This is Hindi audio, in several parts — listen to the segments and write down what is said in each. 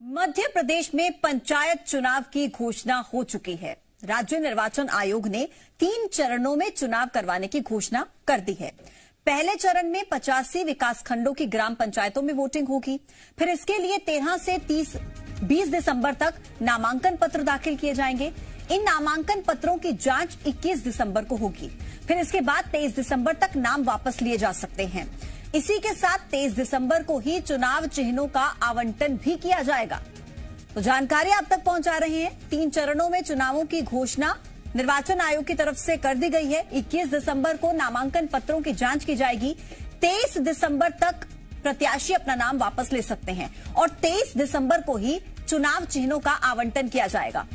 मध्य प्रदेश में पंचायत चुनाव की घोषणा हो चुकी है। राज्य निर्वाचन आयोग ने 3 चरणों में चुनाव करवाने की घोषणा कर दी है। पहले चरण में 85 विकासखंडों की ग्राम पंचायतों में वोटिंग होगी। फिर इसके लिए 13 से 20 दिसंबर तक नामांकन पत्र दाखिल किए जाएंगे। इन नामांकन पत्रों की जांच 21 दिसंबर को होगी। फिर इसके बाद 23 दिसंबर तक नाम वापस लिए जा सकते हैं। इसी के साथ 23 दिसंबर को ही चुनाव चिन्हों का आवंटन भी किया जाएगा। तो जानकारी आप तक पहुंचा रहे हैं। 3 चरणों में चुनावों की घोषणा निर्वाचन आयोग की तरफ से कर दी गई है। 21 दिसंबर को नामांकन पत्रों की जांच की जाएगी। 23 दिसंबर तक प्रत्याशी अपना नाम वापस ले सकते हैं और 23 दिसंबर को ही चुनाव चिन्हों का आवंटन किया जाएगा।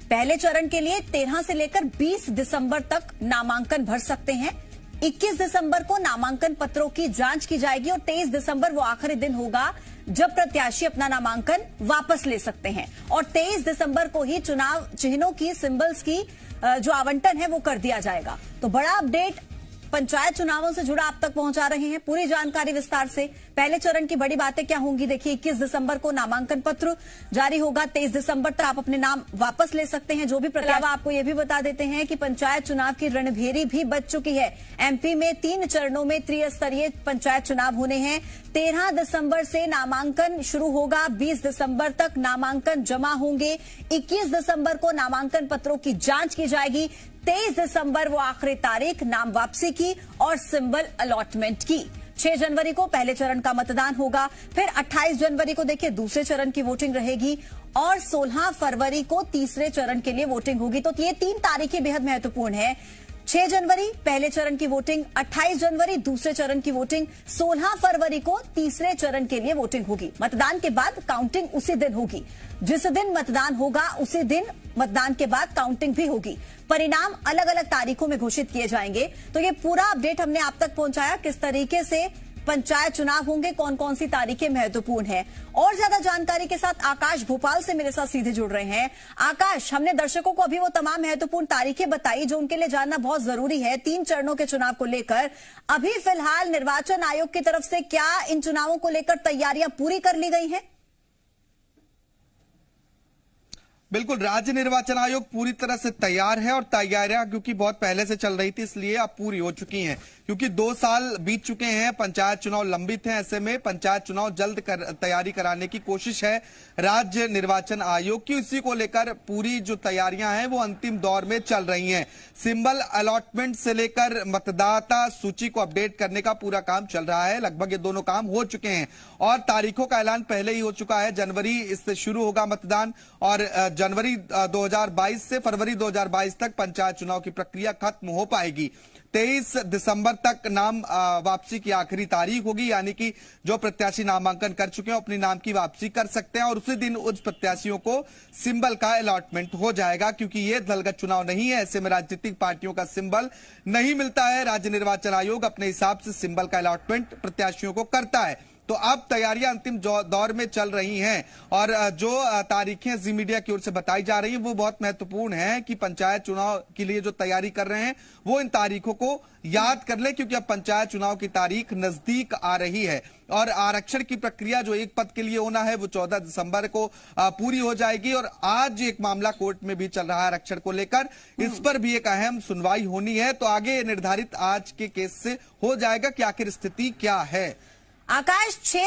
पहले चरण के लिए 13 से लेकर 20 दिसंबर तक नामांकन भर सकते हैं। 21 दिसंबर को नामांकन पत्रों की जांच की जाएगी और 23 दिसंबर वो आखिरी दिन होगा जब प्रत्याशी अपना नामांकन वापस ले सकते हैं और 23 दिसंबर को ही चुनाव चिन्हों की सिंबल्स की जो आवंटन है वो कर दिया जाएगा। तो बड़ा अपडेट पंचायत चुनावों से जुड़ा आप तक पहुंचा रहे हैं। पूरी जानकारी विस्तार से। पहले चरण की बड़ी बातें क्या होंगी देखिए। 21 दिसंबर को नामांकन पत्र जारी होगा। 23 दिसंबर तक आप अपने नाम वापस ले सकते हैं जो भी प्रत्याशी। आपको यह भी बता देते हैं कि पंचायत चुनाव की रणभेरी भी बज चुकी है। एमपी में 3 चरणों में त्रिस्तरीय पंचायत चुनाव होने हैं। 13 दिसंबर से नामांकन शुरू होगा। 20 दिसंबर तक नामांकन जमा होंगे। 21 दिसंबर को नामांकन पत्रों की जांच की जाएगी। 23 दिसंबर वो आखिरी तारीख नाम वापसी की और सिंबल अलॉटमेंट की। 6 जनवरी को पहले चरण का मतदान होगा। फिर 28 जनवरी को देखिए दूसरे चरण की वोटिंग रहेगी और 16 फरवरी को तीसरे चरण के लिए वोटिंग होगी। तो ये 3 तारीखें बेहद महत्वपूर्ण है। 6 जनवरी पहले चरण की वोटिंग, 28 जनवरी दूसरे चरण की वोटिंग, 16 फरवरी को तीसरे चरण के लिए वोटिंग होगी। मतदान के बाद काउंटिंग उसी दिन होगी। जिस दिन मतदान होगा उसी दिन मतदान के बाद काउंटिंग भी होगी। परिणाम अलग अलग तारीखों में घोषित किए जाएंगे। तो ये पूरा अपडेट हमने आप तक पहुंचाया, किस तरीके से पंचायत चुनाव होंगे, कौन कौन सी तारीखें महत्वपूर्ण है। और ज्यादा जानकारी के साथ आकाश भोपाल से मेरे साथ सीधे जुड़ रहे हैं। आकाश, हमने दर्शकों को अभी वो तमाम महत्वपूर्ण तारीखें बताई जो उनके लिए जानना बहुत जरूरी है 3 चरणों के चुनाव को लेकर। अभी फिलहाल निर्वाचन आयोग की तरफ से क्या इन चुनावों को लेकर तैयारियां पूरी कर ली गई हैं? बिल्कुल, राज्य निर्वाचन आयोग पूरी तरह से तैयार है और तैयारियां क्योंकि बहुत पहले से चल रही थी इसलिए अब पूरी हो चुकी हैं। क्योंकि 2 साल बीत चुके हैं, पंचायत चुनाव लंबित हैं। ऐसे में पंचायत चुनाव जल्द तैयारी कराने की कोशिश है राज्य निर्वाचन आयोग की। इसी को लेकर पूरी जो तैयारियां हैं वो अंतिम दौर में चल रही हैं। सिंबल अलॉटमेंट से लेकर मतदाता सूची को अपडेट करने का पूरा काम चल रहा है। लगभग ये दोनों काम हो चुके हैं और तारीखों का ऐलान पहले ही हो चुका है। जनवरी इससे शुरू होगा मतदान और जनवरी 2022 से फरवरी 2022 तक पंचायत चुनाव की प्रक्रिया खत्म हो पाएगी। 23 दिसंबर तक नाम वापसी की आखिरी तारीख होगी, यानी कि जो प्रत्याशी नामांकन कर चुके हैं अपनी नाम की वापसी कर सकते हैं और उसी दिन उस प्रत्याशियों को सिंबल का अलॉटमेंट हो जाएगा। क्योंकि ये दलगत चुनाव नहीं है, ऐसे में राजनीतिक पार्टियों का सिंबल नहीं मिलता है। राज्य निर्वाचन आयोग अपने हिसाब से सिंबल का अलॉटमेंट प्रत्याशियों को करता है। तो अब तैयारियां अंतिम दौर में चल रही हैं और जो तारीखें जी मीडिया की ओर से बताई जा रही हैं वो बहुत महत्वपूर्ण है कि पंचायत चुनाव के लिए जो तैयारी कर रहे हैं वो इन तारीखों को याद कर ले, क्योंकि अब पंचायत चुनाव की तारीख नजदीक आ रही है और आरक्षण की प्रक्रिया जो एक पद के लिए होना है वो 14 दिसंबर को पूरी हो जाएगी। और आज एक मामला कोर्ट में भी चल रहा है आरक्षण को लेकर, इस पर भी एक अहम सुनवाई होनी है। तो आगे निर्धारित आज के केस से हो जाएगा कि आखिर स्थिति क्या है। आकाश, 6